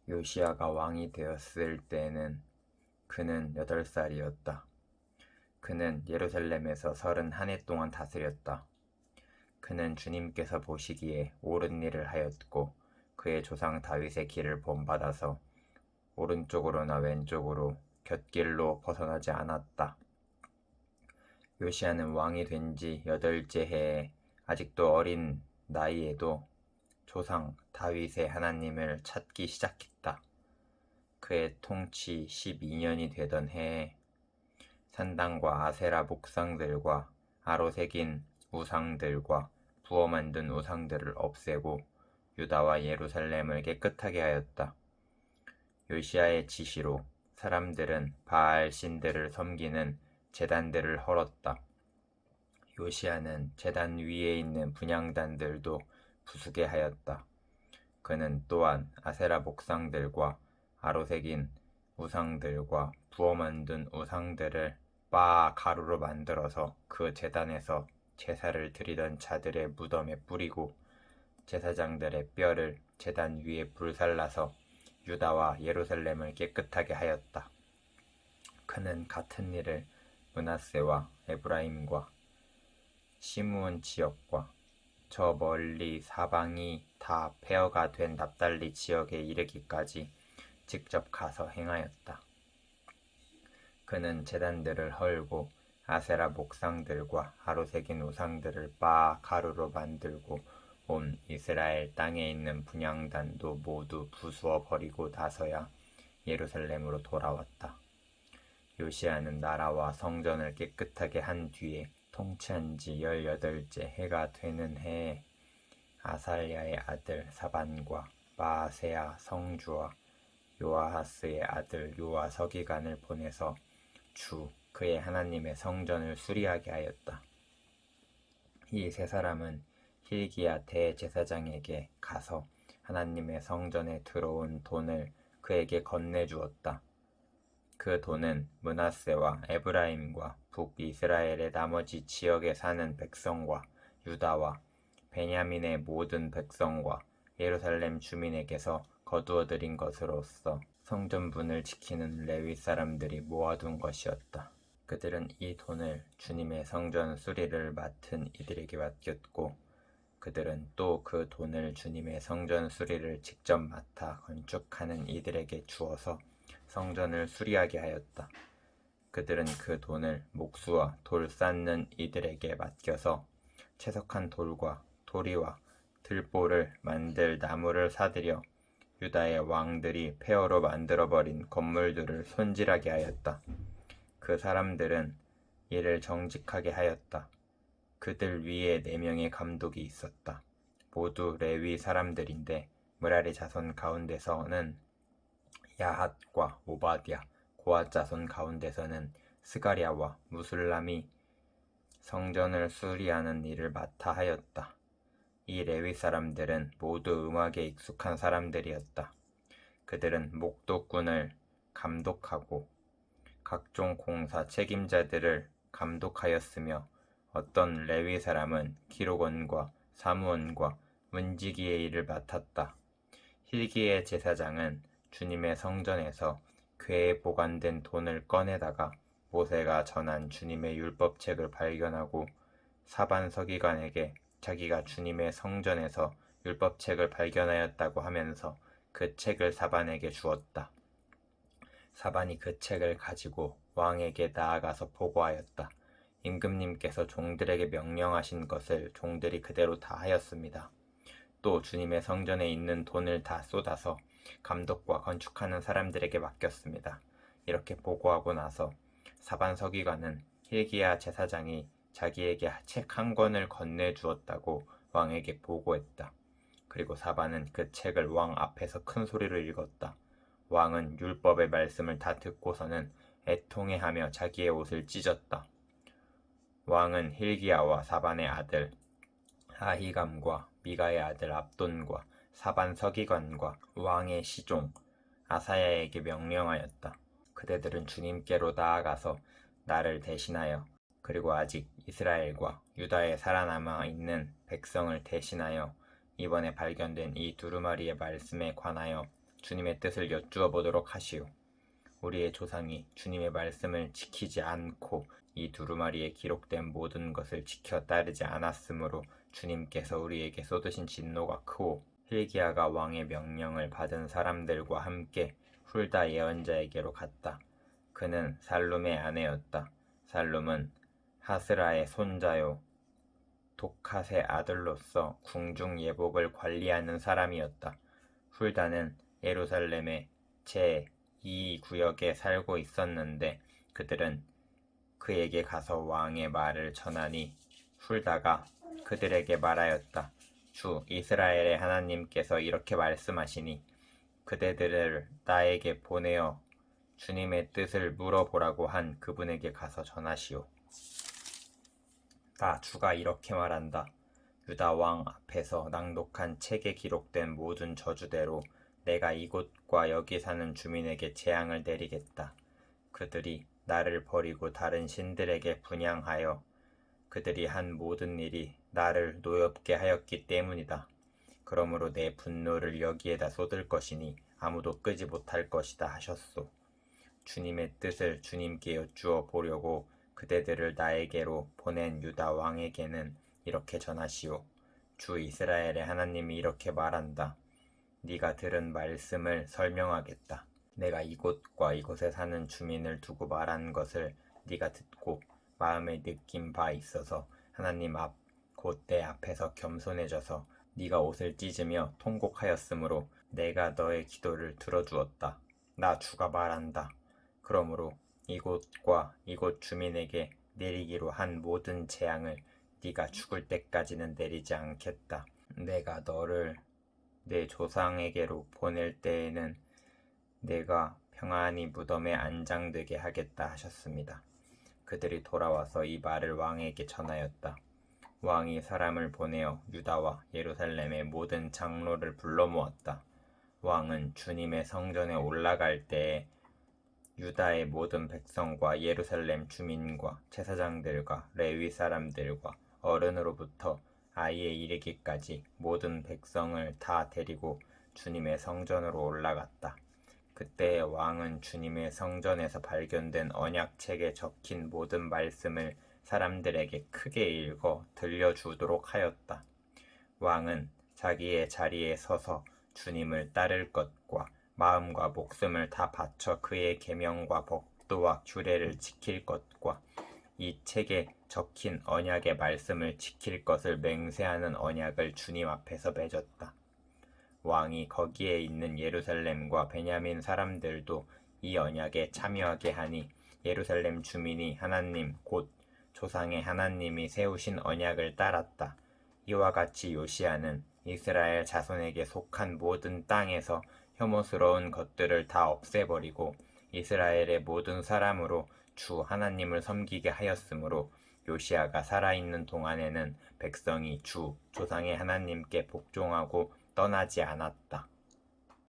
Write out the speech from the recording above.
요시야가 왕이 되었을 때에는 그는 8살이었다. 그는 예루살렘에서 31해 동안 다스렸다. 그는 주님께서 보시기에 옳은 일을 하였고 그의 조상 다윗의 길을 본받아서 오른쪽으로나 왼쪽으로 곁길로 벗어나지 않았다. 요시야는 왕이 된 지 8째 해에 아직도 어린 나이에도 조상 다윗의 하나님을 찾기 시작했다. 그의 통치 12년이 되던 해에 산당과 아세라 목상들과 아로 새긴 우상들과 부어 만든 우상들을 없애고 유다와 예루살렘을 깨끗하게 하였다. 요시야의 지시로 사람들은 바알 신들을 섬기는 제단들을 헐었다. 요시야는 제단 위에 있는 분향단들도 부수게 하였다. 그는 또한 아세라 목상들과 아로 새긴 우상들과 부어 만든 우상들을 바 가루로 만들어서 그 제단에서 제사를 드리던 자들의 무덤에 뿌리고 제사장들의 뼈를 제단 위에 불살라서 유다와 예루살렘을 깨끗하게 하였다. 그는 같은 일을 므낫세와 에브라임과 시므온 지역과 저 멀리 사방이 다 폐허가 된 납달리 지역에 이르기까지 직접 가서 행하였다. 그는 제단들을 헐고 아세라 목상들과 아로 새긴 우상들을 바 가루로 만들고 온 이스라엘 땅에 있는 분향단도 모두 부수어 버리고 나서야 예루살렘으로 돌아왔다. 요시야는 나라와 성전을 깨끗하게 한 뒤에 통치한 지 18째 해가 되는 해에 아살랴의 아들 사반과 마아세야 성주와 요아하스의 아들 요아 서기관을 보내서 주 그의 하나님의 성전을 수리하게 하였다. 이 세 사람은 hil기야 대제사장에게 가서 하나님의 성전에 들어온 돈을 그에게 건네주었다. 그 돈은 므낫세와 에브라임과 북이스라엘의 나머지 지역에 사는 백성과 유다와 베냐민의 모든 백성과 예루살렘 주민에게서 거두어들인 것으로서 성전문을 지키는 레위 사람들이 모아둔 것이었다. 그들은 이 돈을 주님의 성전 수리를 맡은 이들에게 맡겼고 그들은 또 그 돈을 주님의 성전 수리를 직접 맡아 건축하는 이들에게 주어서 성전을 수리하게 하였다. 그들은 그 돈을 목수와 돌 쌓는 이들에게 맡겨서 채석한 돌과 도리와 들보를 만들 나무를 사들여 유다의 왕들이 폐허로 만들어버린 건물들을 손질하게 하였다. 그 사람들은 이를 정직하게 하였다. 그들 위에 4명의 감독이 있었다. 모두 레위 사람들인데 므라리 자손 가운데서는 야핫과 오바댜, 고앗 자손 가운데서는 스가랴와 무술람이 성전을 수리하는 일을 맡아 하였다. 이 레위 사람들은 모두 음악에 익숙한 사람들이었다. 그들은 목도꾼을 감독하고 각종 공사 책임자들을 감독하였으며 어떤 레위 사람은 기록원과 사무원과 문지기의 일을 맡았다. hil기의 제사장은 주님의 성전에서 궤에 보관된 돈을 꺼내다가 모세가 전한 주님의 율법책을 발견하고 사반 서기관에게 자기가 주님의 성전에서 율법책을 발견하였다고 하면서 그 책을 사반에게 주었다. 사반이 그 책을 가지고 왕에게 나아가서 보고하였다. 임금님께서 종들에게 명령하신 것을 종들이 그대로 다 하였습니다. 또 주님의 성전에 있는 돈을 다 쏟아서 감독과 건축하는 사람들에게 맡겼습니다. 이렇게 보고하고 나서 사반 서기관은 hil기야 제사장이 자기에게 책 한 권을 건네주었다고 왕에게 보고했다. 그리고 사반은 그 책을 왕 앞에서 큰 소리로 읽었다. 왕은 율법의 말씀을 다 듣고서는 애통해하며 자기의 옷을 찢었다. 왕은 hil기야와 사반의 아들 아히감과 미가의 아들 압돈과 사반 서기관과 왕의 시종 아사야에게 명령하였다. 그대들은 주님께로 나아가서 나를 대신하여 그리고 아직 이스라엘과 유다에 살아남아 있는 백성을 대신하여 이번에 발견된 이 두루마리의 말씀에 관하여 주님의 뜻을 여쭈어 보도록 하시오. 우리의 조상이 주님의 말씀을 지키지 않고 이 두루마리에 기록된 모든 것을 지켜 따르지 않았으므로 주님께서 우리에게 쏟으신 진노가 크고 hil기야가 왕의 명령을 받은 사람들과 함께 훌다 예언자에게로 갔다. 그는 살룸의 아내였다. 살룸은 하스라의 손자요 독핫의 아들로서 궁중 예복을 관리하는 사람이었다. 훌다는 예루살렘의 제2구역에 살고 있었는데 그들은 그에게 가서 왕의 말을 전하니 훌다가 그들에게 말하였다. 주 이스라엘의 하나님께서 이렇게 말씀하시니 그대들을 나에게 보내어 주님의 뜻을 물어보라고 한 그분에게 가서 전하시오. 다 주가 이렇게 말한다. 유다 왕 앞에서 낭독한 책에 기록된 모든 저주대로 내가 이곳과 여기 사는 주민에게 재앙을 내리겠다. 그들이 나를 버리고 다른 신들에게 분향하여 그들이 한 모든 일이 나를 노엽게 하였기 때문이다. 그러므로 내 분노를 여기에다 쏟을 것이니 아무도 끄지 못할 것이다 하셨소. 주님의 뜻을 주님께 여쭈어 보려고 그대들을 나에게로 보낸 유다 왕에게는 이렇게 전하시오. 주 이스라엘의 하나님이 이렇게 말한다. 네가 들은 말씀을 설명하겠다. 내가 이곳과 이곳에 사는 주민을 두고 말한 것을 네가 듣고 마음에 느낀 바 있어서 하나님 앞 곧 내 앞에서 겸손해져서 네가 옷을 찢으며 통곡하였으므로 내가 너의 기도를 들어주었다. 나 주가 말한다. 그러므로 이곳과 이곳 주민에게 내리기로 한 모든 재앙을 네가 죽을 때까지는 내리지 않겠다. 내가 너를 내 조상에게로 보낼 때에는 내가 평안히 무덤에 안장되게 하겠다 하셨습니다. 그들이 돌아와서 이 말을 왕에게 전하였다. 왕이 사람을 보내어 유다와 예루살렘의 모든 장로를 불러 모았다. 왕은 주님의 성전에 올라갈 때에 유다의 모든 백성과 예루살렘 주민과 제사장들과 레위 사람들과 어른으로부터 아이에 이르기까지 모든 백성을 다 데리고 주님의 성전으로 올라갔다. 그때 왕은 주님의 성전에서 발견된 언약책에 적힌 모든 말씀을 사람들에게 크게 읽어 들려주도록 하였다. 왕은 자기의 자리에 서서 주님을 따를 것과 마음과 목숨을 다 바쳐 그의 계명과 법도와 규례를 지킬 것과 이 책에 적힌 언약의 말씀을 지킬 것을 맹세하는 언약을 주님 앞에서 맺었다. 왕이 거기에 있는 예루살렘과 베냐민 사람들도 이 언약에 참여하게 하니 예루살렘 주민이 하나님 곧 조상의 하나님이 세우신 언약을 따랐다. 이와 같이 요시야는 이스라엘 자손에게 속한 모든 땅에서 혐오스러운 것들을 다 없애버리고 이스라엘의 모든 사람으로 주 하나님을 섬기게 하였으므로 요시야가 살아있는 동안에는 백성이 주 조상의 하나님께 복종하고 떠나지 않았다.